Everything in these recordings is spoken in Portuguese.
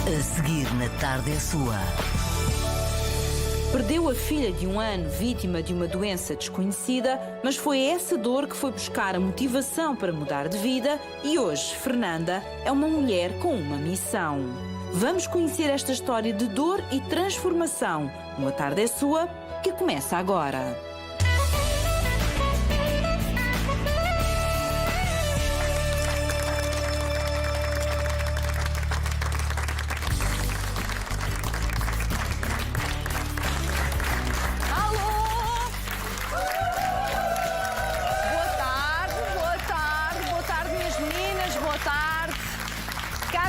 A seguir na Tarde é Sua. Perdeu a filha de 1 ano, vítima de uma doença desconhecida, mas foi essa dor que foi buscar a motivação para mudar de vida e hoje Fernanda é uma mulher com uma missão. Vamos conhecer esta história de dor e transformação no A Tarde é Sua, que começa agora.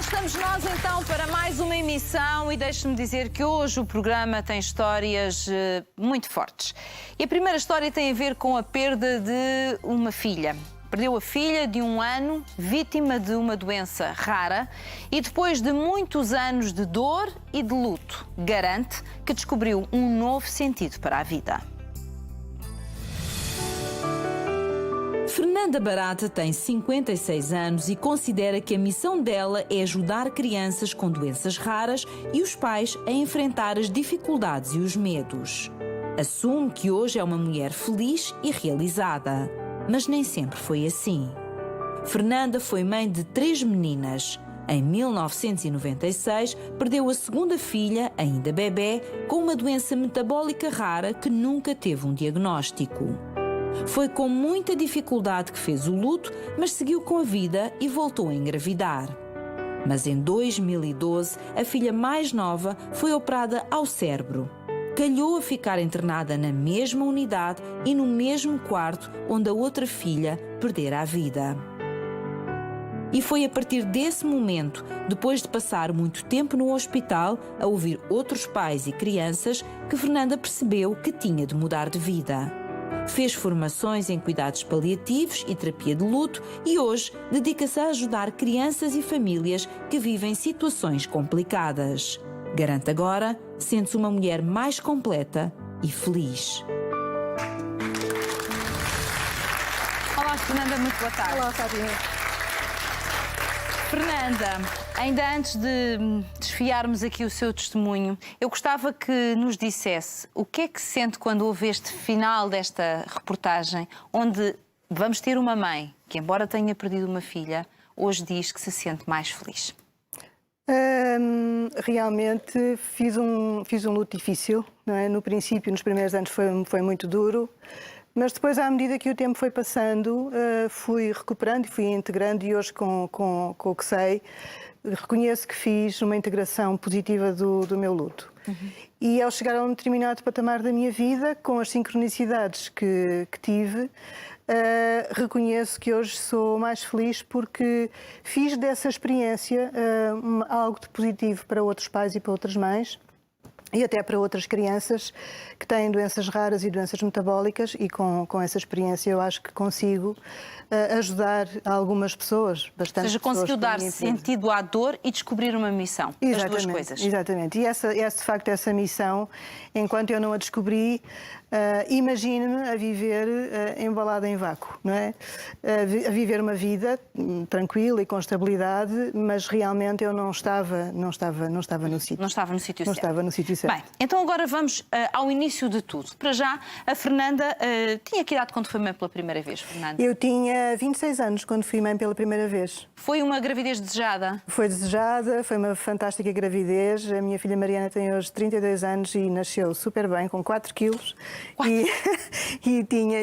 Estamos nós então para mais uma emissão e deixe-me dizer que hoje o programa tem histórias muito fortes. E a primeira história tem a ver com a perda de uma filha. Perdeu a filha de 1 ano, vítima de uma doença rara e depois de muitos anos de dor e de luto, garante que descobriu um novo sentido para a vida. Fernanda Barata tem 56 anos e considera que a missão dela é ajudar crianças com doenças raras e os pais a enfrentar as dificuldades e os medos. Assume que hoje é uma mulher feliz e realizada, mas nem sempre foi assim. Fernanda foi mãe de 3 meninas. Em 1996, perdeu a segunda filha, ainda bebé, com uma doença metabólica rara que nunca teve um diagnóstico. Foi com muita dificuldade que fez o luto, mas seguiu com a vida e voltou a engravidar. Mas em 2012, a filha mais nova foi operada ao cérebro. Calhou a ficar internada na mesma unidade e no mesmo quarto onde a outra filha perdera a vida. E foi a partir desse momento, depois de passar muito tempo no hospital, a ouvir outros pais e crianças, que Fernanda percebeu que tinha de mudar de vida. Fez formações em cuidados paliativos e terapia de luto e hoje dedica-se a ajudar crianças e famílias que vivem situações complicadas. Garante agora, sente-se uma mulher mais completa e feliz. Olá, Fernanda, muito boa tarde. Olá, Fábio. Fernanda, ainda antes de desfiarmos aqui o seu testemunho, eu gostava que nos dissesse o que é que sente quando ouve este final desta reportagem, onde vamos ter uma mãe que, embora tenha perdido uma filha, hoje diz que se sente mais feliz. Realmente fiz um luto difícil, não é? No princípio, nos primeiros anos foi muito duro, mas depois, à medida que o tempo foi passando, fui recuperando e fui integrando e hoje com o que sei, reconheço que fiz uma integração positiva do meu luto. E ao chegar a um determinado patamar da minha vida, com as sincronicidades que tive, reconheço que hoje sou mais feliz porque fiz dessa experiência algo de positivo para outros pais e para outras mães. E até para outras crianças que têm doenças raras e doenças metabólicas e com essa experiência eu acho que consigo ajudar algumas pessoas, bastante. Ou seja, conseguiu dar sentido à dor e descobrir uma missão. Exatamente, as duas coisas. Exatamente. E de facto essa missão, enquanto eu não a descobri, imagine-me a viver embalada em vácuo, não é? A viver uma vida tranquila e com estabilidade, mas realmente eu não estava no sítio. Não estava no sítio certo. Não estava no sítio certo. Bem, então agora vamos ao início de tudo. Para já, a Fernanda tinha que idade quando foi mãe pela primeira vez, Fernanda? Eu tinha 26 anos quando fui mãe pela primeira vez. Foi uma gravidez desejada? Foi desejada, foi uma fantástica gravidez. A minha filha Mariana tem hoje 32 anos e nasceu super bem, com 4 quilos. E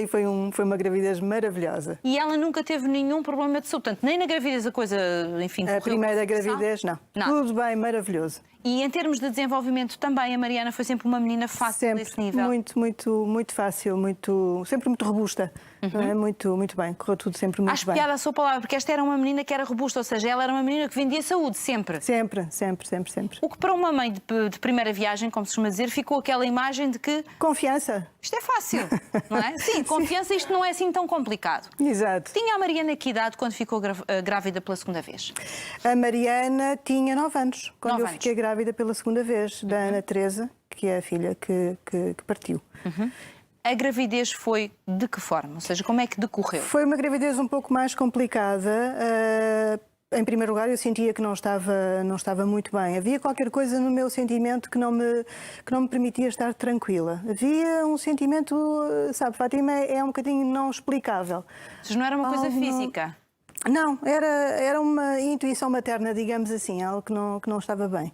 foi uma gravidez maravilhosa. E ela nunca teve nenhum problema de saúde? Portanto, nem na gravidez a coisa, enfim, A primeira gravidez, não. Tudo bem, maravilhoso. E em termos de desenvolvimento também, a Mariana foi sempre uma menina fácil desse nível? Muito fácil, sempre muito robusta. Não é? Muito bem, correu tudo sempre muito Acho bem. piada a sua palavra, porque esta era uma menina que era robusta, ou seja, ela era uma menina que vendia saúde, sempre. Sempre. O que para uma mãe de primeira viagem, como se costuma dizer, ficou aquela imagem de que... Confiança. Isto é fácil, não é? Sim, confiança, isto não é assim tão complicado. Exato. Tinha a Mariana que idade quando ficou grávida pela segunda vez? A Mariana tinha 9 anos, quando 9 eu anos. fiquei grávida pela segunda vez, da Ana Teresa, que é a filha que partiu. A gravidez foi de que forma? Ou seja, como é que decorreu? Foi uma gravidez um pouco mais complicada, Em primeiro lugar, eu sentia que não estava muito bem. Havia qualquer coisa no meu sentimento que não me permitia estar tranquila. Havia um sentimento, sabe, Fátima, é um bocadinho não explicável. Mas não era uma coisa física? Não, era uma intuição materna, digamos assim, algo que não estava bem.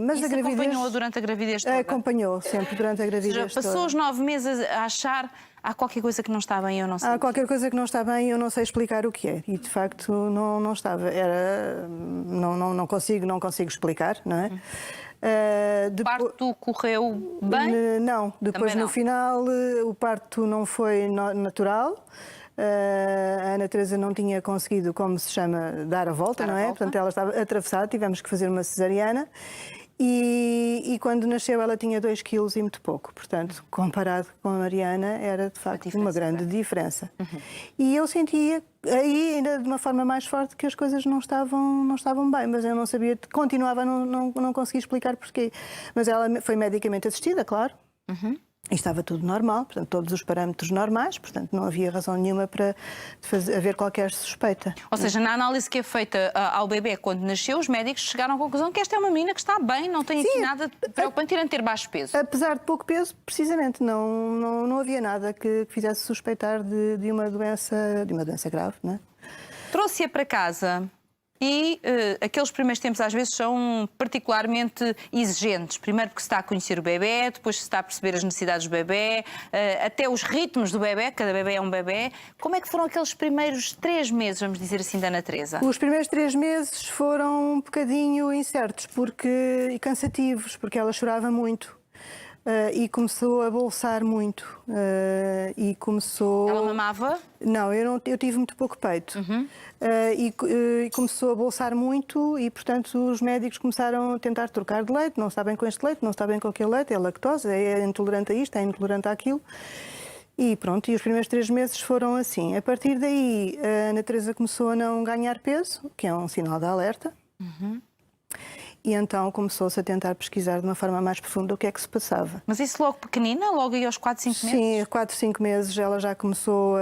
Mas isso a gravidez acompanhou durante a gravidez toda? Acompanhou sempre durante a gravidez Ou seja, passou toda. os 9 meses a achar há qualquer coisa que não está bem, eu não sei. Há qualquer coisa que não está bem e eu não sei explicar o que é. E de facto não estava. Não consigo explicar, não é? O parto correu bem? Não, depois no final o parto não foi natural. A Ana Teresa não tinha conseguido, como se chama, dar a volta, não é? Portanto, ela estava atravessada, tivemos que fazer uma cesariana. E quando nasceu ela tinha 2 quilos e muito pouco. Portanto, comparado com a Mariana, era de facto uma grande diferença. E eu sentia aí, ainda de uma forma mais forte, que as coisas não estavam bem. Mas eu não sabia, continuava a não conseguir explicar porquê. Mas ela foi medicamente assistida, claro. E estava tudo normal, portanto, todos os parâmetros normais, portanto, não havia razão nenhuma para haver qualquer suspeita. Ou seja, na análise que é feita ao bebê quando nasceu, os médicos chegaram à conclusão que esta é uma menina que está bem, não tem aqui nada preocupante, tirando ter baixo peso. Apesar de pouco peso, precisamente, não havia nada que fizesse suspeitar de uma doença grave, não é? Trouxe-a para casa. E aqueles primeiros tempos às vezes são particularmente exigentes. Primeiro porque se está a conhecer o bebê, depois se está a perceber as necessidades do bebê, até os ritmos do bebê, cada bebê é um bebê. Como é que foram aqueles primeiros 3 meses, vamos dizer assim, da Ana Teresa? Os primeiros 3 meses foram um bocadinho incertos e cansativos, porque ela chorava muito. E começou a bolsar muito. E começou... Ela mamava? Não, eu tive muito pouco peito. E começou a bolsar muito e, portanto, os médicos começaram a tentar trocar de leite. Não está bem com este leite, não está bem com aquele leite, é lactose, é intolerante a isto, é intolerante àquilo. E pronto, e os primeiros 3 meses foram assim. A partir daí, a Ana Teresa começou a não ganhar peso, que é um sinal de alerta. E então começou-se a tentar pesquisar de uma forma mais profunda o que é que se passava. Mas isso logo pequenina, logo aí aos 4, 5 meses? Sim, 4, 5 meses ela já começou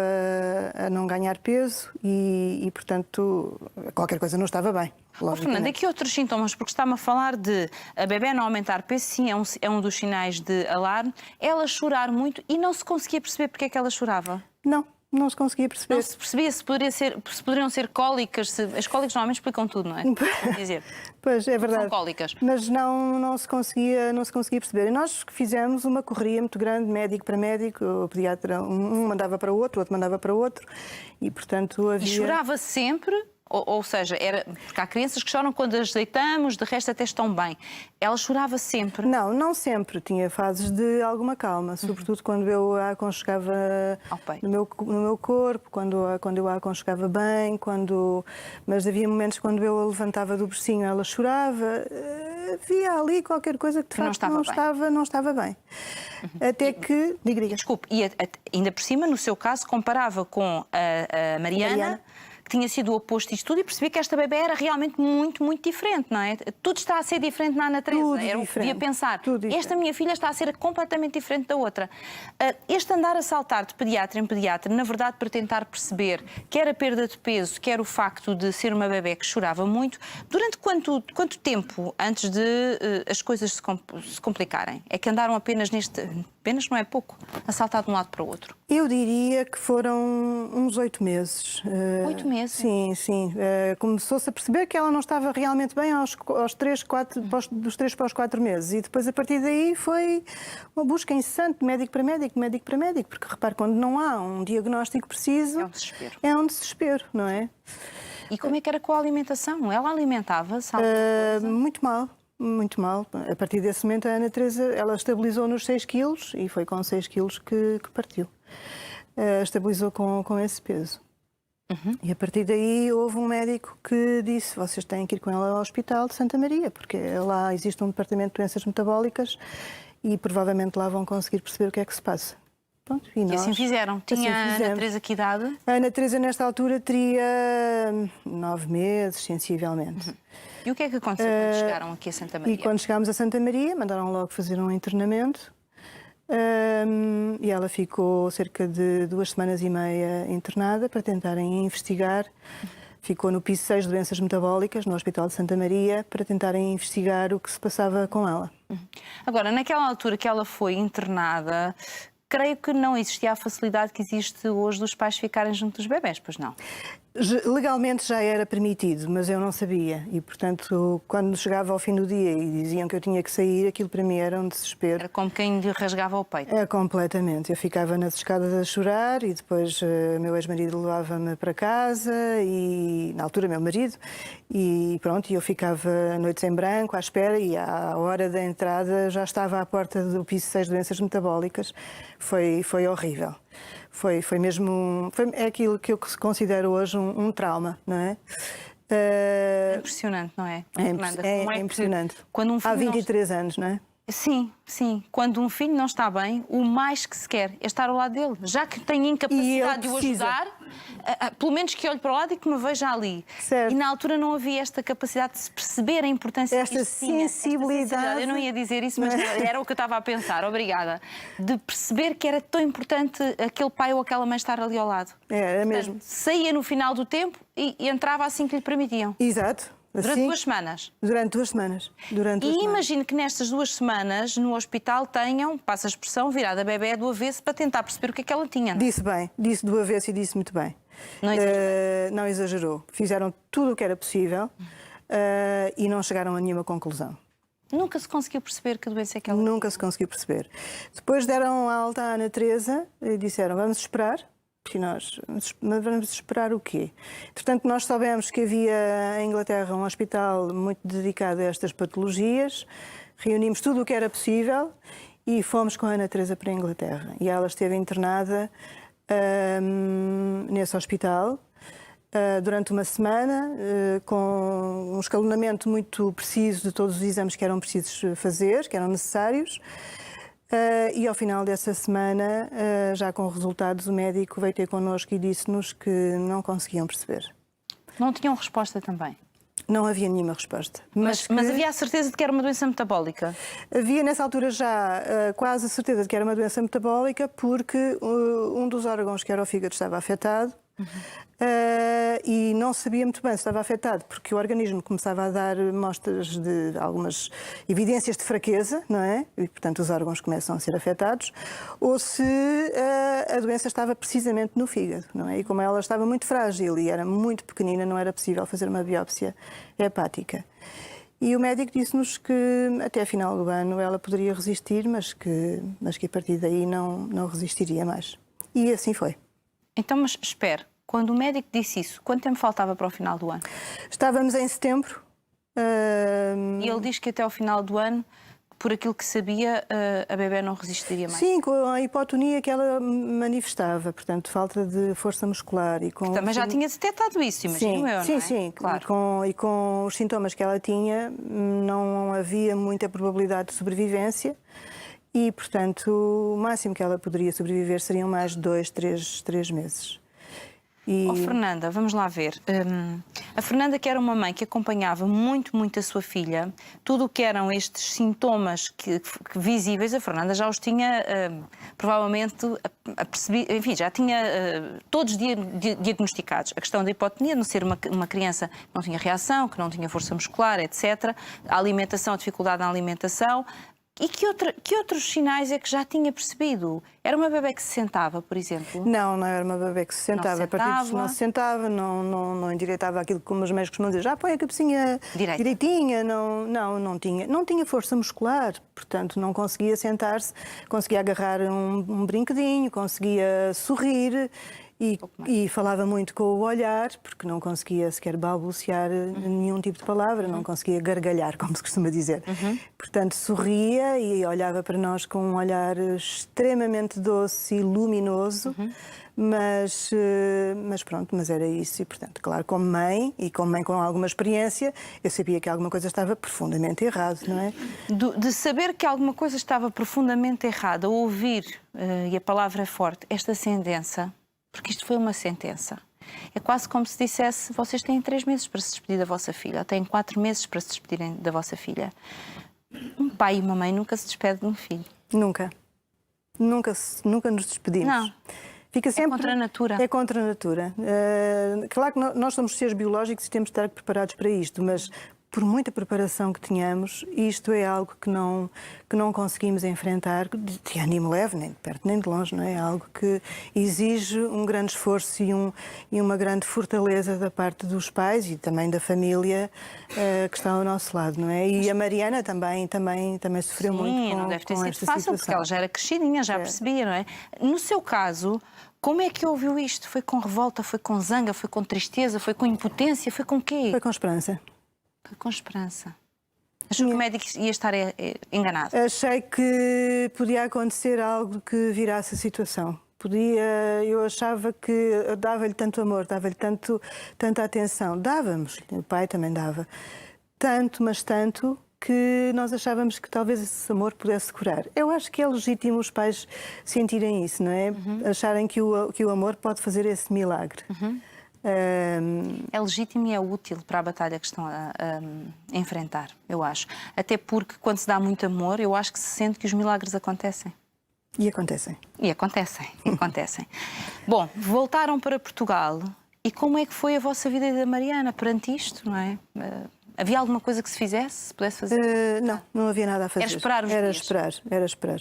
a não ganhar peso e, portanto, qualquer coisa não estava bem. Fernanda, aqui outros sintomas, porque está-me a falar de a bebê não aumentar peso, sim, é um dos sinais de alarme. Ela chorar muito e não se conseguia perceber porque é que ela chorava? Não se conseguia perceber. Não se percebia se poderiam ser cólicas. As cólicas normalmente explicam tudo, não é? Dizer. Pois, é verdade. São cólicas. Mas não se conseguia perceber. E nós fizemos uma correria muito grande, médico para médico, o pediatra, um mandava para o outro mandava para o outro. E, portanto, havia... E chorava sempre? Ou seja, porque há crianças que choram quando as deitamos, de resto até estão bem. Ela chorava sempre? Não sempre. Tinha fases de alguma calma, sobretudo quando eu a aconchegava no meu corpo, quando eu a aconchegava bem, mas havia momentos quando eu a levantava do bercinho, ela chorava. Havia ali qualquer coisa que de facto não estava bem. Até que... Diga. Desculpe, e ainda por cima, no seu caso, comparava com a Mariana, que tinha sido o oposto disto tudo, e percebi que esta bebé era realmente muito, muito diferente, não é? Tudo está a ser diferente na Ana Teresa. Era o que devia pensar. Esta minha filha está a ser completamente diferente da outra. Este andar a saltar de pediatra em pediatra, na verdade, para tentar perceber quer a perda de peso, quer o facto de ser uma bebé que chorava muito, durante quanto tempo antes de as coisas se complicarem? É que andaram apenas apenas não é pouco, a saltar de um lado para o outro? Eu diria que foram uns 8 meses. 8 meses? Sim. Começou-se a perceber que ela não estava realmente bem dos 3 para os 4 meses. E depois, a partir daí, foi uma busca incessante de médico para médico. Porque, repare, quando não há um diagnóstico preciso... É um desespero. É um desespero, não é? E como é que era com a alimentação? Ela alimentava-se? Muito mal. Muito mal. A partir desse momento, a Ana Teresa, ela estabilizou nos 6 quilos e foi com 6 quilos que partiu. Estabilizou com esse peso. E a partir daí houve um médico que disse: vocês têm que ir com ela ao Hospital de Santa Maria, porque lá existe um departamento de doenças metabólicas e provavelmente lá vão conseguir perceber o que é que se passa. Pronto, e assim fizeram. Tinha a Ana Teresa que idade? A Ana Teresa, nesta altura, teria 9 meses, sensivelmente. E o que é que aconteceu quando chegaram aqui a Santa Maria? E quando chegámos a Santa Maria, mandaram logo fazer um internamento. E ela ficou cerca de 2 semanas e meia internada para tentarem investigar. Ficou no piso 6 de doenças metabólicas, no Hospital de Santa Maria, para tentarem investigar o que se passava com ela. Agora, naquela altura que ela foi internada, creio que não existia a facilidade que existe hoje dos pais ficarem junto dos bebés, pois não? Legalmente já era permitido, mas eu não sabia. E, portanto, quando chegava ao fim do dia e diziam que eu tinha que sair, aquilo para mim era um desespero. Era como quem lhe rasgava o peito. Completamente. Eu ficava nas escadas a chorar e depois meu ex-marido levava-me para casa e, na altura, meu marido, e pronto, eu ficava noites em branco à espera e à hora da entrada já estava à porta do piso 6 de doenças metabólicas. Foi horrível. Foi mesmo... é aquilo que eu considero hoje um trauma, não é? É impressionante, não é? É impressionante. Quando um filho há 23 anos, não é? Sim, sim. Quando um filho não está bem, o mais que se quer é estar ao lado dele. Já que tem incapacidade de o ajudar, pelo menos que olhe para o lado e que me veja ali. Certo. E na altura não havia esta capacidade de se perceber a importância Esta que isto tinha. sensibilidade. Eu não ia dizer isso, mas era o que eu estava a pensar. Obrigada. De perceber que era tão importante aquele pai ou aquela mãe estar ali ao lado. Era mesmo. Portanto, saía no final do tempo e entrava assim que lhe permitiam. Exato. Durante Assim, 2 semanas. Durante 2 semanas. E imagino que nestas 2 semanas no hospital tenham, passa a expressão, virada a bebé do avesso para tentar perceber o que é que ela tinha. Não? Disse bem, disse do avesso e disse muito bem. Não exagerou. Não exagerou. Fizeram tudo o que era possível e não chegaram a nenhuma conclusão. Nunca se conseguiu perceber que doença é que ela tinha. Nunca se conseguiu perceber. Depois deram a alta à Ana Teresa e disseram, vamos esperar. E nós, vamos esperar o quê? Portanto, nós soubemos que havia em Inglaterra um hospital muito dedicado a estas patologias, reunimos tudo o que era possível e fomos com a Ana Teresa para a Inglaterra. E ela esteve internada nesse hospital durante uma semana, com um escalonamento muito preciso de todos os exames que eram precisos fazer, que eram necessários. E ao final dessa semana, já com resultados, o médico veio ter connosco e disse-nos que não conseguiam perceber. Não tinham resposta também? Não havia nenhuma resposta. Mas havia a certeza de que era uma doença metabólica? Havia nessa altura já quase a certeza de que era uma doença metabólica porque um dos órgãos, que era o fígado, estava afetado. E não sabia muito bem se estava afetado porque o organismo começava a dar mostras de algumas evidências de fraqueza, não é? E, portanto, os órgãos começam a ser afetados, ou se a doença estava precisamente no fígado, não é? E como ela estava muito frágil e era muito pequenina, não era possível fazer uma biópsia hepática. E o médico disse-nos que até a final do ano ela poderia resistir, mas que a partir daí não resistiria mais. E assim foi. Então, mas espere, quando o médico disse isso, quanto tempo faltava para o final do ano? Estávamos em setembro. E ele diz que até ao final do ano, por aquilo que sabia, a bebé não resistiria mais. Sim, com a hipotonia que ela manifestava, portanto, falta de força muscular. E com Também já tinha detectado isso, imagino eu, não é? Sim, claro. E com os sintomas que ela tinha, não havia muita probabilidade de sobrevivência. E, portanto, o máximo que ela poderia sobreviver seriam mais 2, 3 meses. Oh, Fernanda, vamos lá ver. A Fernanda, que era uma mãe que acompanhava muito a sua filha, tudo o que eram estes sintomas que visíveis, a Fernanda já os tinha provavelmente percebido, enfim, já tinha todos diagnosticados. A questão da hipotonia, de não ser uma criança que não tinha reação, que não tinha força muscular, etc. A alimentação, a dificuldade na alimentação. E que outros sinais é que já tinha percebido? Era uma bebé que se sentava, por exemplo? Não era uma bebé que se sentava. A partir disso não se sentava, não endireitava aquilo como os médicos costumam dizer. Já põe a cabecinha direitinha. Não tinha força muscular, portanto não conseguia sentar-se, conseguia agarrar um brinquedinho, conseguia sorrir. E falava muito com o olhar, porque não conseguia sequer balbuciar nenhum tipo de palavra, não conseguia gargalhar, como se costuma dizer. Portanto, sorria e olhava para nós com um olhar extremamente doce e luminoso, mas era isso. E, portanto, claro, como mãe, e como mãe com alguma experiência, eu sabia que alguma coisa estava profundamente errada, não é? De saber que alguma coisa estava profundamente errada, ouvir, e a palavra é forte, esta sentença. Porque isto foi uma sentença. É quase como se dissesse, vocês têm 3 meses para se despedir da vossa filha, ou têm 4 meses para se despedirem da vossa filha. Um pai e uma mãe nunca se despedem de um filho. Nunca nos despedimos. Não. Fica sempre, contra a natura. É contra a natura. Claro que nós somos seres biológicos e temos de estar preparados para isto, mas por muita preparação que tenhamos, isto é algo que não conseguimos enfrentar de ânimo leve, nem de perto nem de longe, não é? É algo que exige um grande esforço e uma grande fortaleza da parte dos pais e também da família que está ao nosso lado, não é? E a Mariana também sofreu muito com, não deve ter com sido esta fácil, situação. porque ela já era crescidinha, já percebia, não é? No seu caso, como é que ouviu isto? Foi com revolta, foi com zanga, foi com tristeza, foi com impotência, foi com quê? Foi com esperança. Foi com esperança. Achou que o médico ia estar enganado? Achei que podia acontecer algo que virasse a situação. Eu achava que dava-lhe tanto amor, dava-lhe tanta atenção. Dávamos, o pai também dava. Tanto, mas tanto, que nós achávamos que talvez esse amor pudesse curar. Eu acho que é legítimo os pais sentirem isso, não é? Acharem que o amor pode fazer esse milagre. É legítimo e é útil para a batalha que estão a enfrentar, eu acho. Até porque, quando se dá muito amor, eu acho que se sente que os milagres acontecem. E acontecem. E acontecem, e acontecem. Bom, voltaram para Portugal. E como é que foi a vossa vida da Mariana perante isto, não é? Havia alguma coisa que se fizesse, se pudesse fazer? Não havia nada a fazer. Era esperar os dias. Era esperar.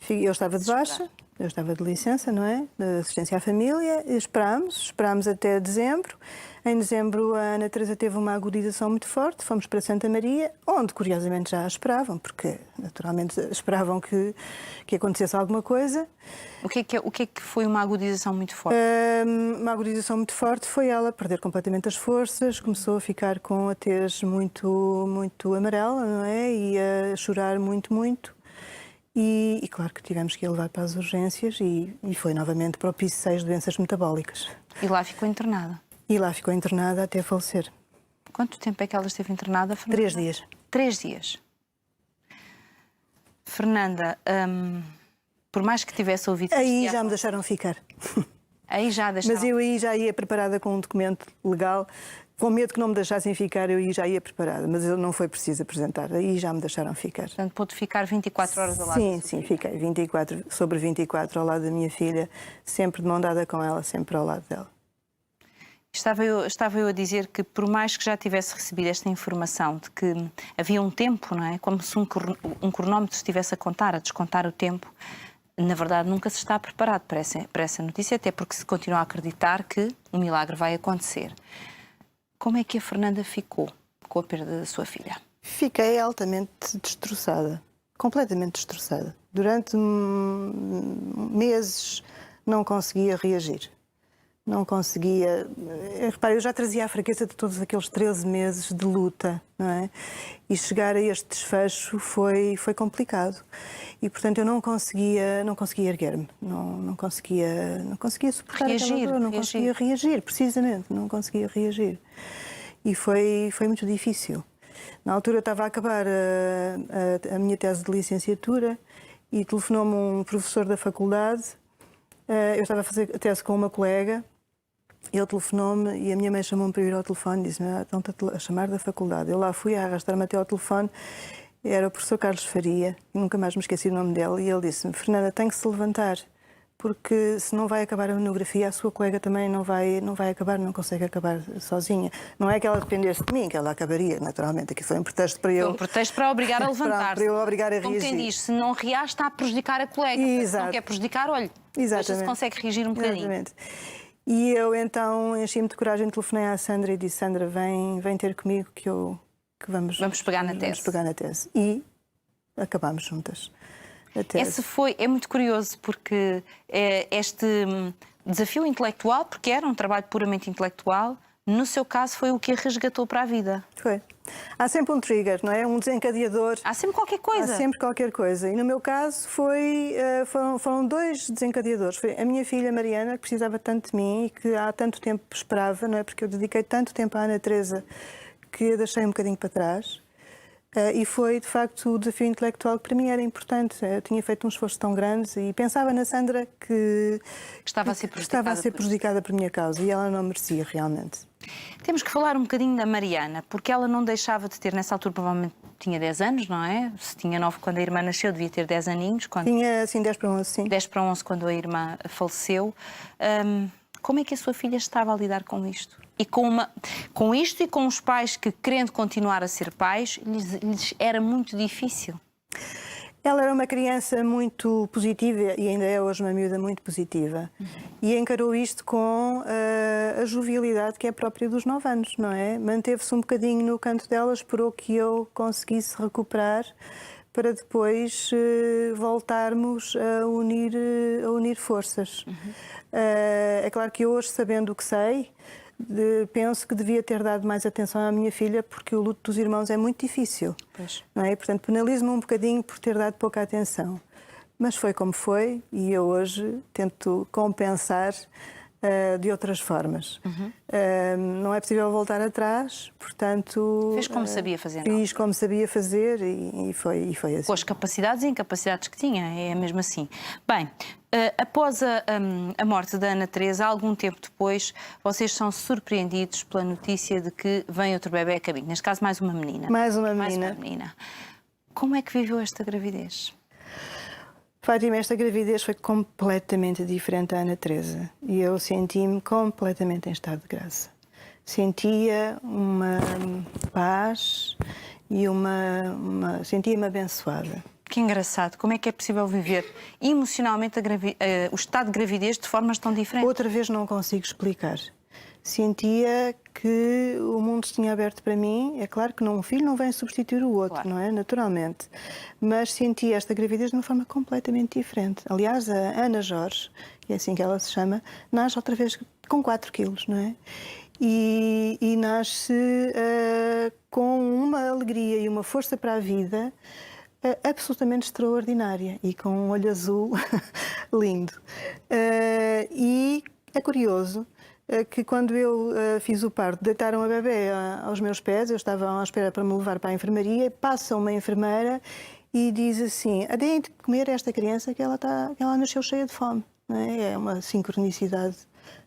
Eu estava de baixa, eu estava de licença, não é? De assistência à família, esperámos até dezembro. Em dezembro a Ana Teresa teve uma agudização muito forte, fomos para Santa Maria, onde curiosamente já a esperavam, porque naturalmente esperavam que acontecesse alguma coisa. O que é que foi uma agudização muito forte? Uma agudização muito forte foi ela perder completamente as forças, começou a ficar com a tez muito amarela, não é? E a chorar muito. E claro que tivemos que a levar para as urgências e foi novamente para o piso 6 de doenças metabólicas. E lá ficou internada? E lá ficou internada até falecer. Quanto tempo é que ela esteve internada, Fernanda? 3 dias. 3 dias. Fernanda, por mais que tivesse ouvido... Aí já me deixaram ficar. Aí já deixaram... Mas eu aí já ia preparada com um documento legal, com medo que não me deixassem ficar, eu aí já ia preparada. Mas não foi preciso apresentar, aí já me deixaram ficar. Portanto, pôde ficar 24 horas ao lado? Sim, fiquei 24 ao lado da minha filha, sempre de mão dada com ela, sempre ao lado dela. Estava eu a dizer que, por mais que já tivesse recebido esta informação de que havia um tempo, não é? Como se um cronómetro estivesse a descontar o tempo, na verdade nunca se está preparado para essa notícia, até porque se continua a acreditar que o milagre vai acontecer. Como é que a Fernanda ficou com a perda da sua filha? Fiquei altamente destroçada, completamente destroçada. Durante meses não conseguia reagir. Não conseguia... Repare, eu já trazia a fraqueza de todos aqueles 13 meses de luta, não é? E chegar a este desfecho foi complicado. E, portanto, eu não conseguia erguer-me. Não conseguia suportar aquela dor, não conseguia reagir, precisamente, não conseguia reagir. E foi muito difícil. Na altura eu estava a acabar a minha tese de licenciatura e telefonou-me um professor da faculdade. Eu estava a fazer a tese com uma colega. Ele telefonou-me e a minha mãe chamou-me para ir ao telefone e disse-me: estão-te a chamar da faculdade. Eu lá fui a arrastar-me até ao telefone. Era o professor Carlos Faria, nunca mais me esqueci o nome dele, e ele disse-me: Fernanda, tem que se levantar, porque se não vai acabar a monografia, a sua colega também não vai acabar, não consegue acabar sozinha. Não é que ela dependesse de mim, que ela acabaria, naturalmente. Aqui foi um pretexto para eu... Foi um pretexto para a obrigar a levantar-se. para eu obrigar a reagir. Como quem diz, se não reage, está a prejudicar a colega. Exato. Se não quer prejudicar, olhe, veja se consegue reagir um bocadinho. Exatamente. E eu então enchi-me de coragem, telefonei à Sandra e disse: Sandra, vem ter comigo que vamos pegar na tese. Vamos pegar na tese. E acabámos juntas. É muito curioso, porque este desafio intelectual, porque era um trabalho puramente intelectual, no seu caso foi o que a resgatou para a vida. Foi. Há sempre um trigger, não é? Um desencadeador. Há sempre qualquer coisa. Há sempre qualquer coisa. E no meu caso foram 2 desencadeadores. Foi a minha filha Mariana, que precisava tanto de mim e que há tanto tempo esperava, não é? Porque eu dediquei tanto tempo à Ana Teresa que a deixei um bocadinho para trás. E foi, de facto, o desafio intelectual que para mim era importante. Eu tinha feito um esforço tão grande e pensava na Sandra que estava a ser prejudicada por minha causa e ela não merecia realmente. Temos que falar um bocadinho da Mariana, porque ela não deixava de ter, nessa altura, provavelmente tinha 10 anos, não é? Se tinha 9 quando a irmã nasceu, devia ter 10 aninhos. Tinha, assim, 10 para 11, sim. 10 para 11 quando a irmã faleceu. Como é que a sua filha estava a lidar com isto? E com isto e com os pais que, querendo continuar a ser pais, lhes era muito difícil? Ela era uma criança muito positiva e ainda é hoje uma miúda muito positiva. E encarou isto com a jovialidade que é própria dos 9 anos, não é? Manteve-se um bocadinho no canto dela, esperou que eu conseguisse recuperar para depois voltarmos a unir forças. É claro que hoje, sabendo o que sei, penso que devia ter dado mais atenção à minha filha, porque o luto dos irmãos é muito difícil. Pois. Não é? Portanto, penalizo-me um bocadinho por ter dado pouca atenção. Mas foi como foi e eu hoje tento compensar de outras formas. Não é possível voltar atrás, portanto... Fez como sabia fazer, não? Fiz como sabia fazer e foi assim. Com as capacidades e incapacidades que tinha, é mesmo assim. Bem, após a morte da Ana Teresa, algum tempo depois, vocês são surpreendidos pela notícia de que vem outro bebê a caminho. Neste caso, mais uma menina. Mais uma menina. Como é que viveu esta gravidez? Fátima, esta gravidez foi completamente diferente da Ana Teresa e eu senti-me completamente em estado de graça. Sentia uma paz e sentia-me abençoada. Que engraçado. Como é que é possível viver emocionalmente o estado de gravidez de formas tão diferentes? Outra vez não consigo explicar. Sentia que o mundo se tinha aberto para mim. É claro que um filho não vem substituir o outro, claro, não é? Naturalmente. Mas sentia esta gravidez de uma forma completamente diferente. Aliás, a Ana Jorge, que é assim que ela se chama, nasce outra vez com 4 quilos, não é? E nasce com uma alegria e uma força para a vida absolutamente extraordinária e com um olho azul lindo. E é curioso que quando eu fiz o parto, deitaram a bebê aos meus pés, eu estava à espera para me levar para a enfermaria, passa uma enfermeira e diz assim: deem de comer esta criança que ela nasceu cheia de fome. Não é? É uma sincronicidade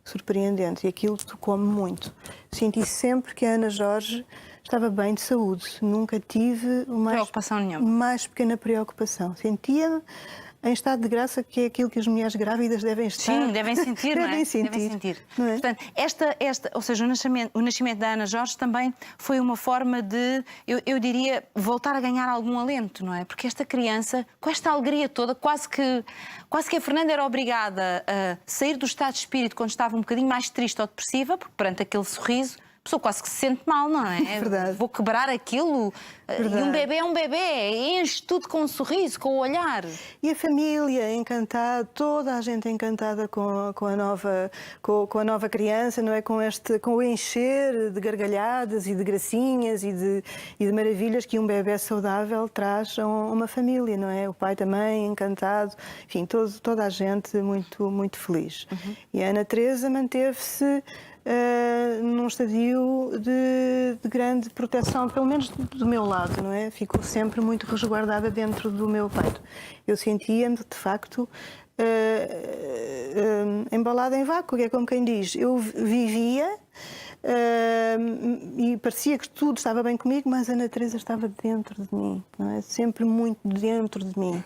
surpreendente e aquilo tocou-me muito. Senti sempre que a Ana Jorge estava bem de saúde, nunca tive preocupação nenhuma. Mais pequena preocupação. Sentia-me em estado de graça, que é aquilo que as mulheres grávidas devem estar. Sim, devem sentir, não é? Devem sentir. Não é? Portanto, ou seja, o nascimento da Ana Jorge também foi uma forma de, eu diria, voltar a ganhar algum alento, não é? Porque esta criança, com esta alegria toda, quase que a Fernanda era obrigada a sair do estado de espírito quando estava um bocadinho mais triste ou depressiva, porque perante aquele sorriso, a pessoa quase que se sente mal, não é? Verdade. Vou quebrar aquilo. Verdade. E um bebê é um bebê, enche tudo com um sorriso, com o olhar. E a família encantada, toda a gente encantada com a nova criança, não é? Com o encher de gargalhadas e de gracinhas e de maravilhas que um bebê saudável traz a uma família, não é? O pai também encantado, enfim, toda a gente muito, muito feliz. E a Ana Teresa manteve-se num estadio de grande proteção, pelo menos do meu lado, não é? Ficou sempre muito resguardada dentro do meu peito. Eu sentia-me, de facto, embalada em vácuo, que é como quem diz. Eu vivia e parecia que tudo estava bem comigo, mas a Ana Teresa estava dentro de mim, não é? Sempre muito dentro de mim.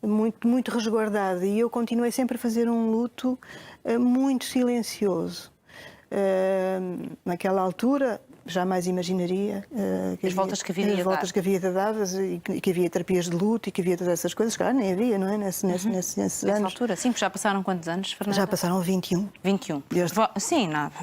Muito, muito resguardada. E eu continuei sempre a fazer um luto muito silencioso. Naquela altura, jamais imaginaria as voltas que havia de dar e que havia terapias de luto e que havia todas essas coisas. Claro, nem havia, não é? Nesses anos. Nessa altura, sim, já passaram quantos anos, Fernanda? Já passaram 21. 21. Sim, nada.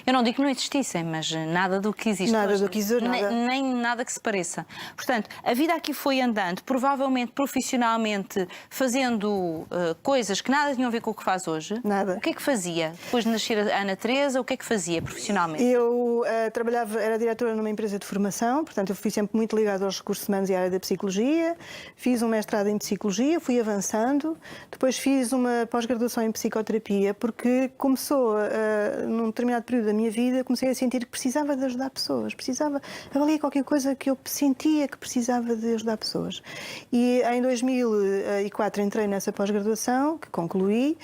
Eu não digo que não existissem, mas nada do que existe nada hoje. Do que existe, nem nada que se pareça. Portanto, a vida aqui foi andando, provavelmente profissionalmente, fazendo coisas que nada tinham a ver com o que faz hoje. Nada. O que é que fazia? Depois de nascer a Ana Teresa, o que é que fazia profissionalmente? Eu era diretora numa empresa de formação, portanto eu fui sempre muito ligada aos recursos humanos e à área da psicologia. Fiz um mestrado em psicologia, fui avançando. Depois fiz uma pós-graduação em psicoterapia, porque começou, num determinado período da minha vida, comecei a sentir que precisava de ajudar pessoas. Havia qualquer coisa que eu sentia que precisava de ajudar pessoas. E em 2004 entrei nessa pós-graduação, que concluí,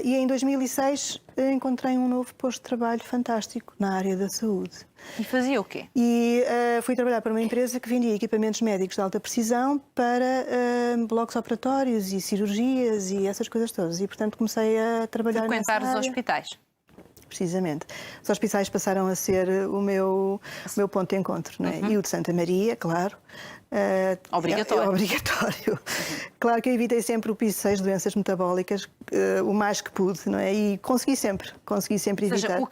e em 2006 encontrei um novo posto de trabalho fantástico na área da saúde. E fazia o quê? E fui trabalhar para uma empresa que vendia equipamentos médicos de alta precisão para blocos operatórios e cirurgias e essas coisas todas. E, portanto, comecei a trabalhar Frequentar nessa os área. hospitais. Precisamente. Os hospitais passaram a ser o meu ponto de encontro, não é? E o de Santa Maria, claro. Obrigatório. É obrigatório. Claro que eu evitei sempre o piso 6 de doenças metabólicas, o mais que pude, não é? E consegui sempre Ou evitar. seja,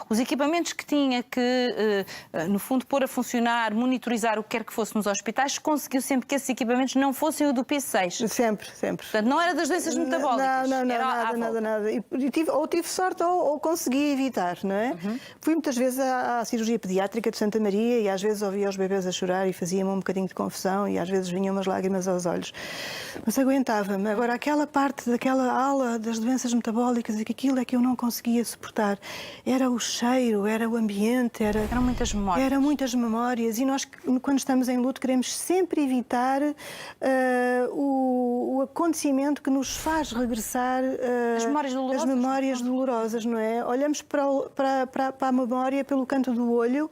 os equipamentos que tinha que, no fundo, pôr a funcionar, monitorizar o que quer que fosse nos hospitais, conseguiu sempre que esses equipamentos não fossem o do P6. Sempre. Portanto, não era das doenças metabólicas. Não, era à volta. nada. E tive sorte ou consegui evitar, não é? Fui muitas vezes à cirurgia pediátrica de Santa Maria e às vezes ouvia os bebês a chorar e fazia-me um bocadinho de confusão e às vezes vinham umas lágrimas aos olhos. Mas aguentava-me. Agora, aquela parte daquela ala das doenças metabólicas, aquilo é que eu não conseguia suportar. Era o cheiro, era o ambiente, Eram muitas memórias. Eram muitas memórias e nós, quando estamos em luto, queremos sempre evitar o acontecimento que nos faz regressar As memórias dolorosas. as memórias dolorosas, não é? Olhamos para a memória pelo canto do olho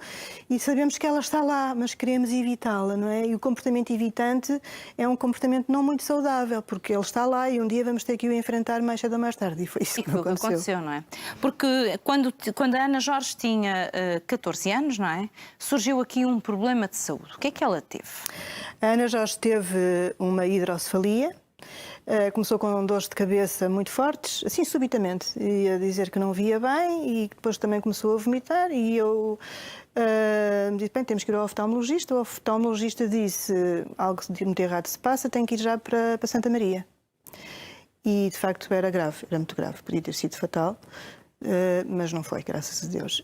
e sabemos que ela está lá, mas queremos evitá-la, não é? E o comportamento evitante é um comportamento não muito saudável, porque ele está lá e um dia vamos ter que o enfrentar mais cedo ou mais tarde. E foi isso que aconteceu, não é? Porque quando a Ana Jorge tinha 14 anos, não é? Surgiu aqui um problema de saúde. O que é que ela teve? A Ana Jorge teve uma hidrocefalia. Começou com dores de cabeça muito fortes, assim subitamente, ia dizer que não via bem e depois também começou a vomitar e eu disse, bem, temos que ir ao oftalmologista. O oftalmologista disse, algo de muito errado se passa, tem que ir já para Santa Maria. E de facto era grave, era muito grave, podia ter sido fatal. Mas não foi, graças a Deus.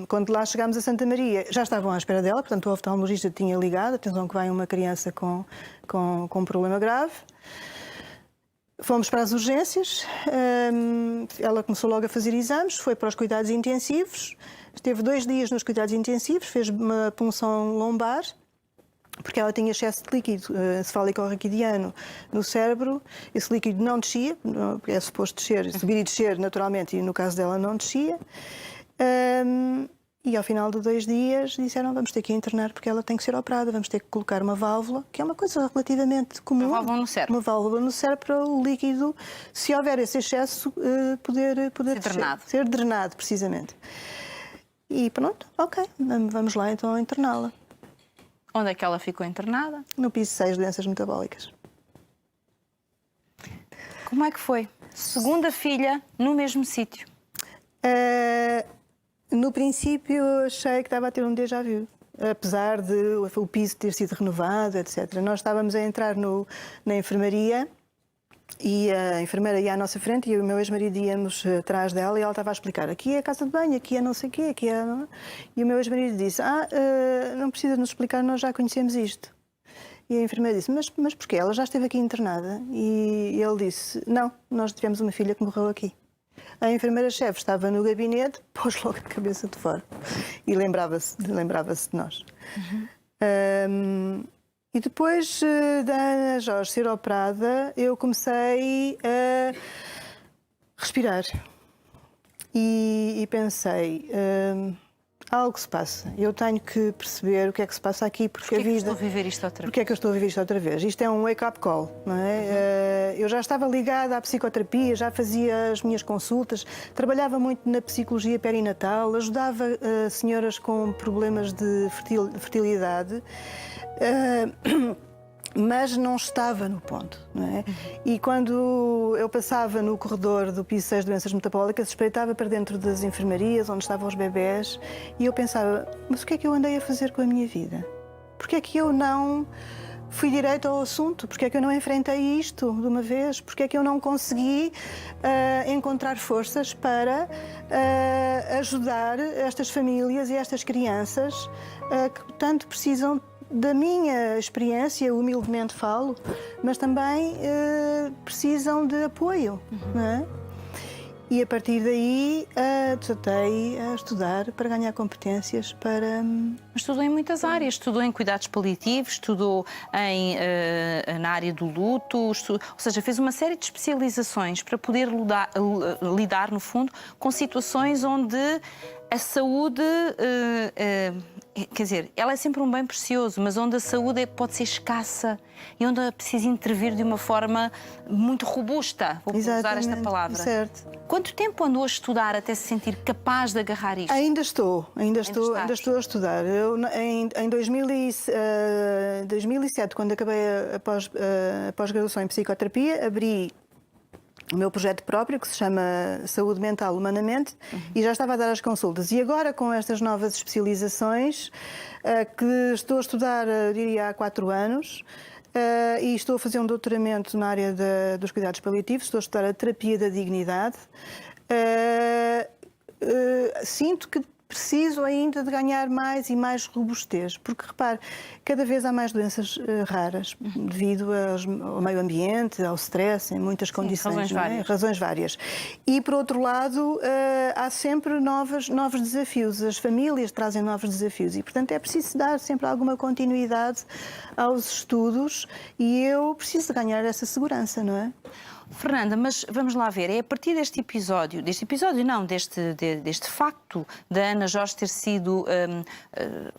Quando lá chegámos a Santa Maria, já estavam à espera dela, portanto o oftalmologista tinha ligado, atenção que vai uma criança com um problema grave. Fomos para as urgências, ela começou logo a fazer exames, foi para os cuidados intensivos, esteve 2 dias nos cuidados intensivos, fez uma punção lombar, porque ela tinha excesso de líquido encefálico-raquidiano no cérebro. Esse líquido não descia, é suposto descer, subir e descer naturalmente, e no caso dela não descia. E ao final de 2 dias disseram, vamos ter que internar porque ela tem que ser operada, vamos ter que colocar uma válvula, que é uma coisa relativamente comum. Uma válvula no cérebro. Uma válvula no cérebro para o líquido, se houver esse excesso, poder ser drenado. Ser drenado, precisamente. E pronto, ok, vamos lá então interná-la. Onde é que ela ficou internada? No piso 6 de doenças metabólicas. Como é que foi? Segunda filha no mesmo sítio. No princípio achei que estava a ter um déjà vu, apesar de o piso ter sido renovado, etc. Nós estávamos a entrar na enfermaria e a enfermeira ia à nossa frente e eu e o meu ex-marido íamos atrás dela e ela estava a explicar, aqui é a casa de banho, aqui é não sei o quê, aqui é... E o meu ex-marido disse, não precisa nos explicar, nós já conhecemos isto. E a enfermeira disse, mas porquê? Ela já esteve aqui internada? E ele disse, não, nós tivemos uma filha que morreu aqui. A enfermeira-chefe estava no gabinete, pôs logo a cabeça de fora e lembrava-se de nós. E depois da Ana Jorge ser operada, eu comecei a respirar e pensei, algo se passa, eu tenho que perceber o que é que se passa aqui, porque a vida... Estou a viver isto outra vez? Porque é que eu estou a viver isto outra vez? Isto é um wake-up call, não é? Eu já estava ligada à psicoterapia, já fazia as minhas consultas, trabalhava muito na psicologia perinatal, ajudava senhoras com problemas de fertilidade, mas não estava no ponto, não é? E quando eu passava no corredor do piso 6 de doenças metabólicas, espreitava para dentro das enfermarias, onde estavam os bebés, e eu pensava, mas o que é que eu andei a fazer com a minha vida? Porque é que eu não fui direito ao assunto? Porque é que eu não enfrentei isto de uma vez? Porque é que eu não consegui encontrar forças para ajudar estas famílias e estas crianças que tanto precisam da minha experiência, humildemente falo, mas também precisam de apoio, não é? E a partir daí desatei a estudar para ganhar competências para... Estudou em muitas áreas, estudou em cuidados paliativos, estudou na área do luto, ou seja, fez uma série de especializações para poder lidar, no fundo, com situações onde a saúde, quer dizer, ela é sempre um bem precioso, mas onde a saúde pode ser escassa e onde é preciso intervir de uma forma muito robusta, vou usar esta palavra. Certo. Quanto tempo andou a estudar até se sentir capaz de agarrar isto? Ainda estou a estudar. Eu, em 2007, quando acabei a pós-graduação em psicoterapia, abri o meu projeto próprio, que se chama Saúde Mental Humanamente, e já estava a dar as consultas. E agora, com estas novas especializações, que estou a estudar, diria, há 4 anos, e estou a fazer um doutoramento na área dos cuidados paliativos, estou a estudar a terapia da dignidade, sinto que preciso ainda de ganhar mais e mais robustez, porque, repare, cada vez há mais doenças raras, devido ao meio ambiente, ao stress, em muitas condições. Razões várias. Razões várias. E, por outro lado, há sempre novos desafios. As famílias trazem novos desafios e, portanto, é preciso dar sempre alguma continuidade aos estudos e eu preciso de ganhar essa segurança, não é? Fernanda, mas vamos lá ver, é a partir deste facto da Ana Jorge ter sido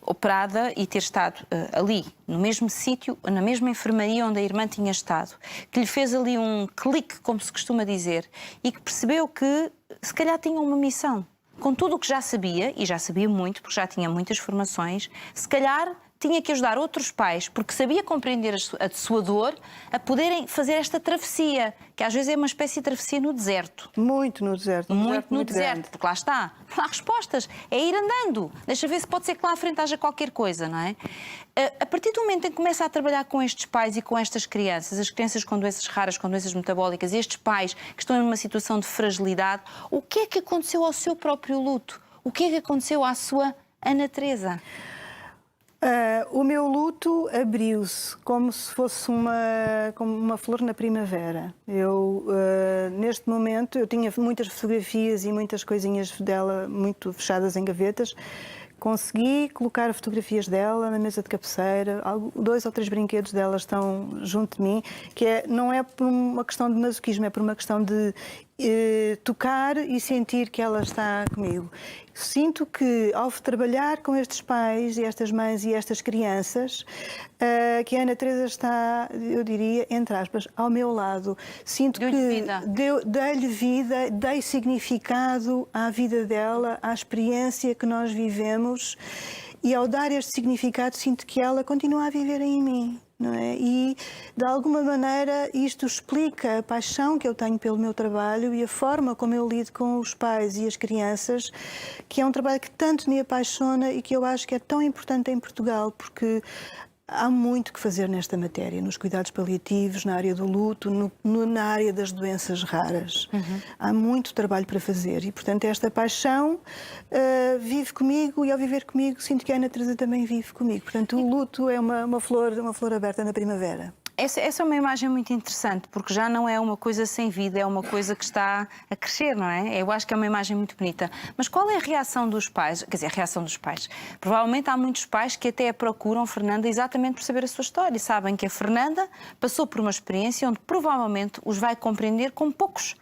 operada e ter estado ali, no mesmo sítio, na mesma enfermaria onde a irmã tinha estado, que lhe fez ali um clique, como se costuma dizer, e que percebeu que se calhar tinha uma missão. Com tudo o que já sabia, e já sabia muito, porque já tinha muitas formações, se calhar tinha que ajudar outros pais, porque sabia compreender a sua dor, a poderem fazer esta travessia, que às vezes é uma espécie de travessia no deserto. Muito no deserto. Muito no deserto, porque lá está, não há respostas. É ir andando. Deixa ver se pode ser que lá à frente haja qualquer coisa, não é? A partir do momento em que começa a trabalhar com estes pais e com estas crianças, as crianças com doenças raras, com doenças metabólicas, estes pais que estão numa situação de fragilidade, o que é que aconteceu ao seu próprio luto? O que é que aconteceu à sua Ana Teresa? O meu luto abriu-se como se fosse como uma flor na primavera. Eu, neste momento, eu tinha muitas fotografias e muitas coisinhas dela muito fechadas em gavetas. Consegui colocar fotografias dela na mesa de cabeceira, 2 ou 3 brinquedos dela estão junto de mim, que não é por uma questão de masoquismo, é por uma questão de tocar e sentir que ela está comigo. Sinto que, ao trabalhar com estes pais e estas mães e estas crianças, que a Ana Teresa está, eu diria, entre aspas, ao meu lado. Sinto que dei-lhe vida, dei significado à vida dela, à experiência que nós vivemos, e ao dar este significado sinto que ela continua a viver em mim. Não é? E, de alguma maneira, isto explica a paixão que eu tenho pelo meu trabalho e a forma como eu lido com os pais e as crianças, que é um trabalho que tanto me apaixona e que eu acho que é tão importante em Portugal, porque há muito que fazer nesta matéria, nos cuidados paliativos, na área do luto, na área das doenças raras. Há muito trabalho para fazer e, portanto, esta paixão vive comigo e, ao viver comigo, sinto que a Ana Teresa também vive comigo. Portanto, o luto é uma flor aberta na primavera. Essa é uma imagem muito interessante, porque já não é uma coisa sem vida, é uma coisa que está a crescer, não é? Eu acho que é uma imagem muito bonita. Mas qual é a reação dos pais? Quer dizer, a reação dos pais. Provavelmente há muitos pais que até a procuram Fernanda exatamente por saber a sua história. E sabem que a Fernanda passou por uma experiência onde provavelmente os vai compreender como poucos.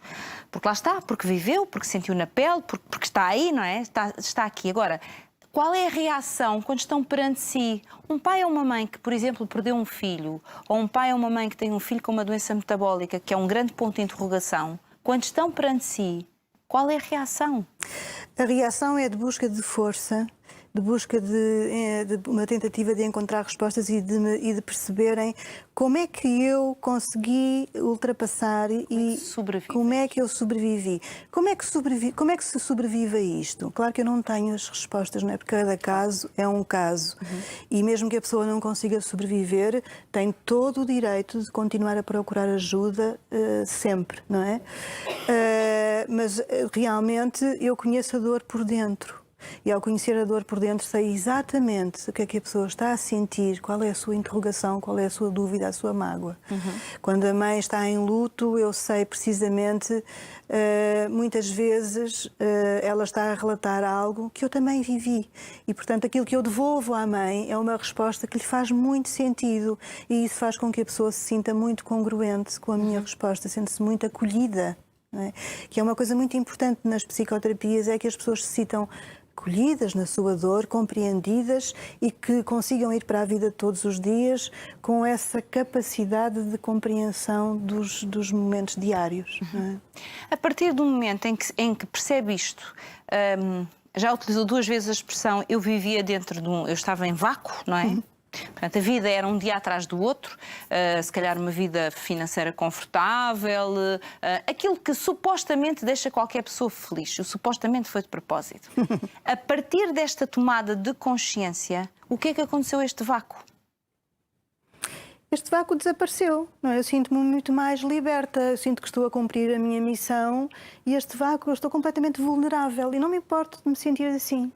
Porque lá está, porque viveu, porque sentiu na pele, porque está aí, não é? Está aqui. Agora, qual é a reação quando estão perante si? Um pai ou uma mãe que, por exemplo, perdeu um filho, ou um pai ou uma mãe que tem um filho com uma doença metabólica, que é um grande ponto de interrogação, quando estão perante si, qual é a reação? A reação é de busca de força, de busca de uma tentativa de encontrar respostas e de perceberem como é que eu consegui ultrapassar e como é que eu sobrevivi. Como é que se sobrevive a isto? Claro que eu não tenho as respostas, não é? Porque cada caso é um caso. E mesmo que a pessoa não consiga sobreviver, tem todo o direito de continuar a procurar ajuda sempre, não é? Mas realmente eu conheço a dor por dentro. E ao conhecer a dor por dentro, sei exatamente o que é que a pessoa está a sentir, qual é a sua interrogação, qual é a sua dúvida, a sua mágoa. Quando a mãe está em luto, eu sei precisamente, muitas vezes, ela está a relatar algo que eu também vivi. E, portanto, aquilo que eu devolvo à mãe é uma resposta que lhe faz muito sentido. E isso faz com que a pessoa se sinta muito congruente com a minha resposta, sente-se muito acolhida. Não é? Que é uma coisa muito importante nas psicoterapias, é que as pessoas se sintam acolhidas na sua dor, compreendidas e que consigam ir para a vida todos os dias com essa capacidade de compreensão dos momentos diários. Não é? A partir do momento em que percebe isto, já utilizou 2 vezes a expressão eu vivia dentro de eu estava em vácuo, não é? Portanto, a vida era um dia atrás do outro, se calhar uma vida financeira confortável, aquilo que supostamente deixa qualquer pessoa feliz, o supostamente foi de propósito. A partir desta tomada de consciência, o que é que aconteceu a este vácuo? Este vácuo desapareceu, não é? Eu sinto-me muito mais liberta, eu sinto que estou a cumprir a minha missão e este vácuo eu estou completamente vulnerável e não me importo de me sentir assim.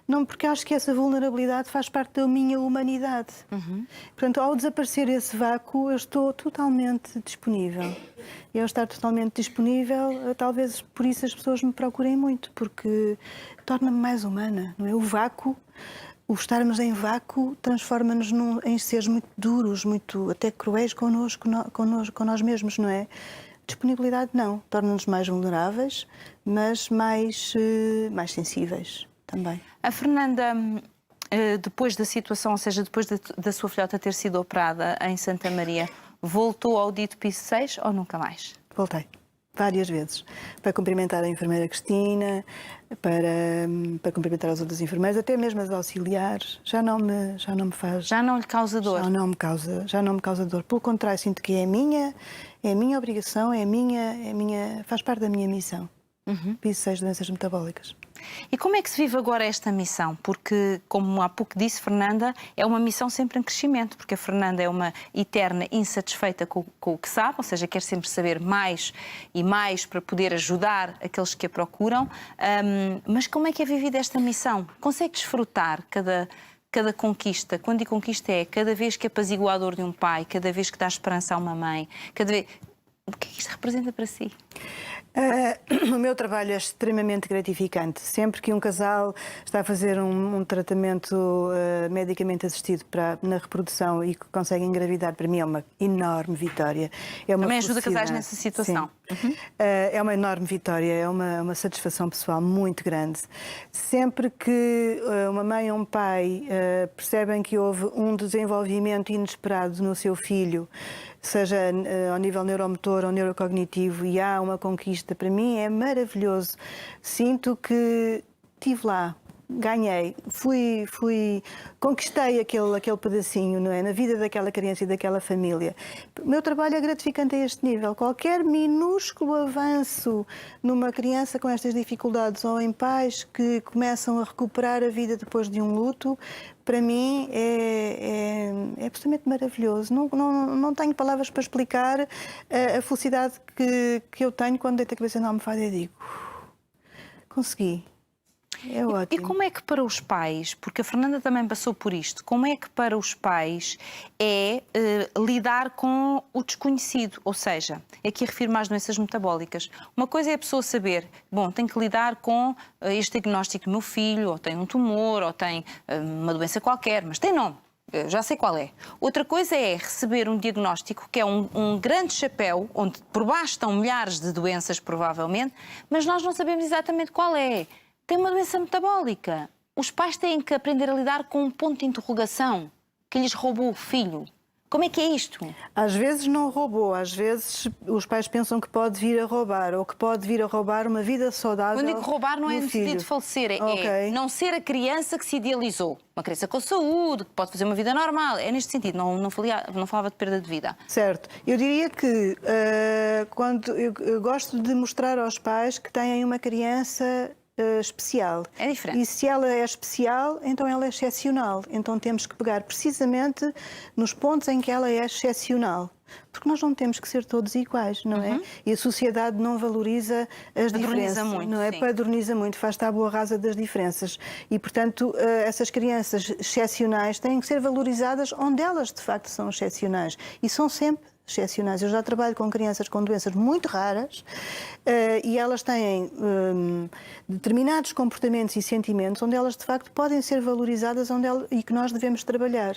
Não, porque acho que essa vulnerabilidade faz parte da minha humanidade. Portanto, ao desaparecer esse vácuo, eu estou totalmente disponível. E ao estar totalmente disponível, talvez por isso as pessoas me procurem muito, porque torna-me mais humana, não é? O vácuo, o estarmos em vácuo, transforma-nos em seres muito duros, muito até cruéis connosco, com nós mesmos, não é? Disponibilidade não, torna-nos mais vulneráveis, mas mais sensíveis. Também. A Fernanda, depois da situação, ou seja, depois da sua filhota ter sido operada em Santa Maria, voltou ao dito piso 6 ou nunca mais? Voltei, várias vezes, para cumprimentar a enfermeira Cristina, para cumprimentar as outras enfermeiras, até mesmo as auxiliares, já não me faz... Já não lhe causa dor? Já não me causa dor. Pelo contrário, sinto que é a minha obrigação, faz parte da minha missão. Piso 6, doenças metabólicas. E como é que se vive agora esta missão? Porque, como há pouco disse Fernanda, é uma missão sempre em crescimento, porque a Fernanda é uma eterna insatisfeita com o que sabe, ou seja, quer sempre saber mais e mais para poder ajudar aqueles que a procuram. Mas como é que é vivida esta missão? Consegue desfrutar cada conquista? Quando digo conquista é cada vez que apazigua a dor de um pai, cada vez que dá esperança a uma mãe, O que é que isto representa para si? O meu trabalho é extremamente gratificante. Sempre que um casal está a fazer um tratamento medicamente assistido na reprodução e que consegue engravidar, para mim é uma enorme vitória. Também ajuda casais nessa situação. É uma enorme vitória, é uma satisfação pessoal muito grande. Sempre que uma mãe ou um pai percebem que houve um desenvolvimento inesperado no seu filho, seja ao nível neuromotor ou neurocognitivo, e há uma conquista, para mim é maravilhoso. Sinto que estive lá, ganhei, conquistei aquele pedacinho, não é? Na vida daquela criança e daquela família. O meu trabalho é gratificante a este nível. Qualquer minúsculo avanço numa criança com estas dificuldades ou em pais que começam a recuperar a vida depois de um luto, para mim é absolutamente maravilhoso. Não tenho palavras para explicar a felicidade que eu tenho quando deito a cabeça na almofada e digo: consegui. É ótimo. E como é que para os pais, porque a Fernanda também passou por isto, como é que para os pais é lidar com o desconhecido? Ou seja, aqui refiro-me às doenças metabólicas. Uma coisa é a pessoa saber, bom, tenho que lidar com este diagnóstico do meu filho, ou tem um tumor, ou tem uma doença qualquer, mas tem nome. Eu já sei qual é. Outra coisa é receber um diagnóstico que é um grande chapéu, onde por baixo estão milhares de doenças, provavelmente, mas nós não sabemos exatamente qual é. Tem uma doença metabólica. Os pais têm que aprender a lidar com um ponto de interrogação que lhes roubou o filho. Como é que é isto? Às vezes não roubou, às vezes os pais pensam que pode vir a roubar ou que pode vir a roubar uma vida saudável. Quando digo roubar não é no sentido de falecer, é não ser a criança que se idealizou. Uma criança com saúde, que pode fazer uma vida normal. É neste sentido, não falava de perda de vida. Certo. Eu diria que quando eu gosto de mostrar aos pais que têm uma criança especial. É diferente. E se ela é especial, então ela é excepcional. Então temos que pegar precisamente nos pontos em que ela é excepcional. Porque nós não temos que ser todos iguais, não é? E a sociedade não valoriza as diferenças, muito, não é? sim. Padroniza muito, faz tábua rasa das diferenças. E, portanto, essas crianças excepcionais têm que ser valorizadas onde elas, de facto, são excepcionais. E são sempre excepcionais. Eu já trabalho com crianças com doenças muito raras e elas têm determinados comportamentos e sentimentos onde elas, de facto, podem ser valorizadas e que nós devemos trabalhar.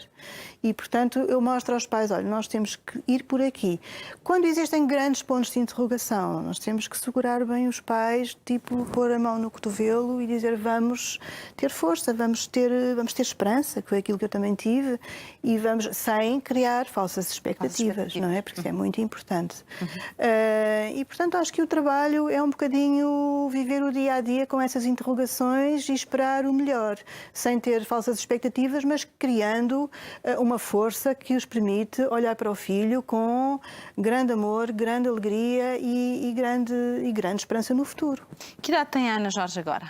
E, portanto, eu mostro aos pais, olha, nós temos que ir por aqui. Quando existem grandes pontos de interrogação, nós temos que segurar bem os pais, tipo, pôr a mão no cotovelo e dizer, vamos ter força, vamos ter esperança, que foi aquilo que eu também tive, e vamos, sem criar falsas expectativas, não é? Porque isso é muito importante. E, portanto, acho que o trabalho é um bocadinho viver o dia a dia com essas interrogações e esperar o melhor, sem ter falsas expectativas, mas criando uma força que os permite olhar para o filho com grande amor, grande alegria e grande esperança no futuro. Que idade tem a Ana Jorge agora?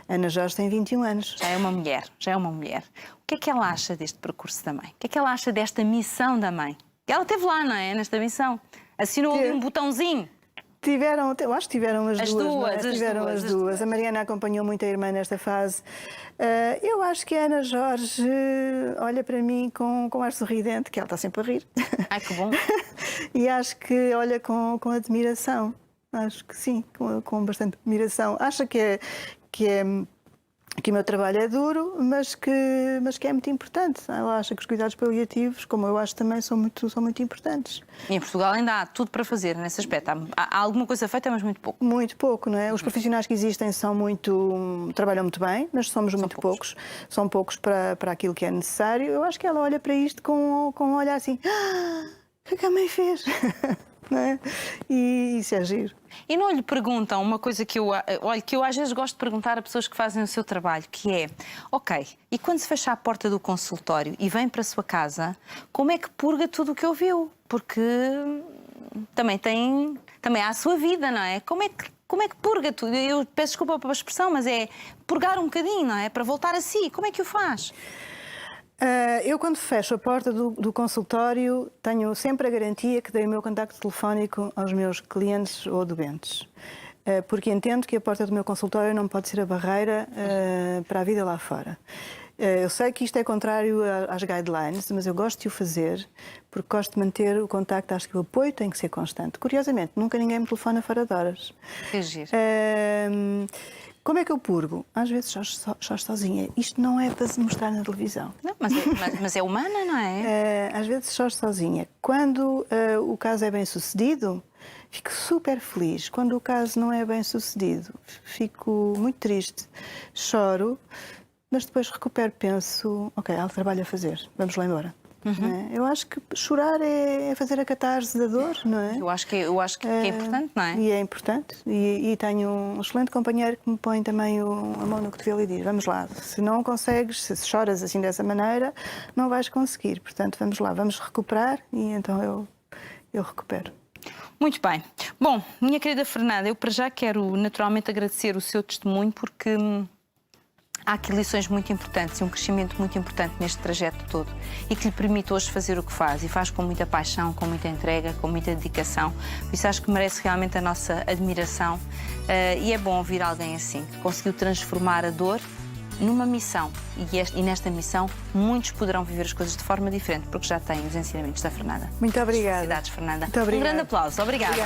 Ana Jorge tem 21 anos. Já é uma mulher. O que é que ela acha deste percurso da mãe? O que é que ela acha desta missão da mãe? Ela esteve lá, não é? Nesta missão. Assinou ali um botãozinho. Eu acho que tiveram as duas. Tiveram as duas. A Mariana acompanhou muito a irmã nesta fase. Eu acho que a Ana Jorge olha para mim com ar sorridente, que ela está sempre a rir. Ai, que bom. E acho que olha com admiração. Acho que sim, com bastante admiração. Acha que o meu trabalho é duro, mas que é muito importante. Ela acha que os cuidados paliativos, como eu acho também, são muito importantes. E em Portugal ainda há tudo para fazer nesse aspecto. Há alguma coisa feita, mas muito pouco. Muito pouco, não é? Os profissionais que existem trabalham muito bem, mas somos muito poucos. São poucos para aquilo que é necessário. Eu acho que ela olha para isto com um olhar assim, o que a mãe fez? Não é? E isso é giro. E não lhe perguntam uma coisa que eu às vezes gosto de perguntar a pessoas que fazem o seu trabalho, que é, ok, e quando se fecha a porta do consultório e vem para a sua casa, como é que purga tudo o que ouviu? Porque também há a sua vida, não é? Como é que purga tudo? Eu peço desculpa pela expressão, mas é purgar um bocadinho, não é? Para voltar a si. Como é que o faz? Eu, quando fecho a porta do consultório, tenho sempre a garantia que dei o meu contacto telefónico aos meus clientes ou doentes. Porque entendo que a porta do meu consultório não pode ser a barreira para a vida lá fora. Eu sei que isto é contrário às guidelines, mas eu gosto de o fazer porque gosto de manter o contacto. Acho que o apoio tem que ser constante. Curiosamente, nunca ninguém me telefona fora de horas. Que giro. Como é que eu purgo? Às vezes choro sozinha. Isto não é para se mostrar na televisão. Não, mas é humana, não é? Às vezes choro sozinha. Quando o caso é bem sucedido, fico super feliz. Quando o caso não é bem sucedido, fico muito triste. Choro, mas depois recupero, penso, ok, há trabalho a fazer, vamos lá embora. Não é? Eu acho que chorar é fazer a catarse da dor, não é? Eu acho que é importante, não é? E é importante. E tenho um excelente companheiro que me põe também a mão no cotovelo e diz, vamos lá, se não consegues, se choras assim dessa maneira, não vais conseguir. Portanto, vamos lá, vamos recuperar e então eu recupero. Muito bem. Bom, minha querida Fernanda, eu para já quero naturalmente agradecer o seu testemunho porque há aqui lições muito importantes e um crescimento muito importante neste trajeto todo e que lhe permite hoje fazer o que faz e faz com muita paixão, com muita entrega, com muita dedicação. Por isso acho que merece realmente a nossa admiração e é bom ouvir alguém assim, que conseguiu transformar a dor numa missão e nesta missão muitos poderão viver as coisas de forma diferente porque já têm os ensinamentos da Fernanda. Muito obrigada. Felicidades, Fernanda. Muito obrigada. Um grande aplauso. Obrigada.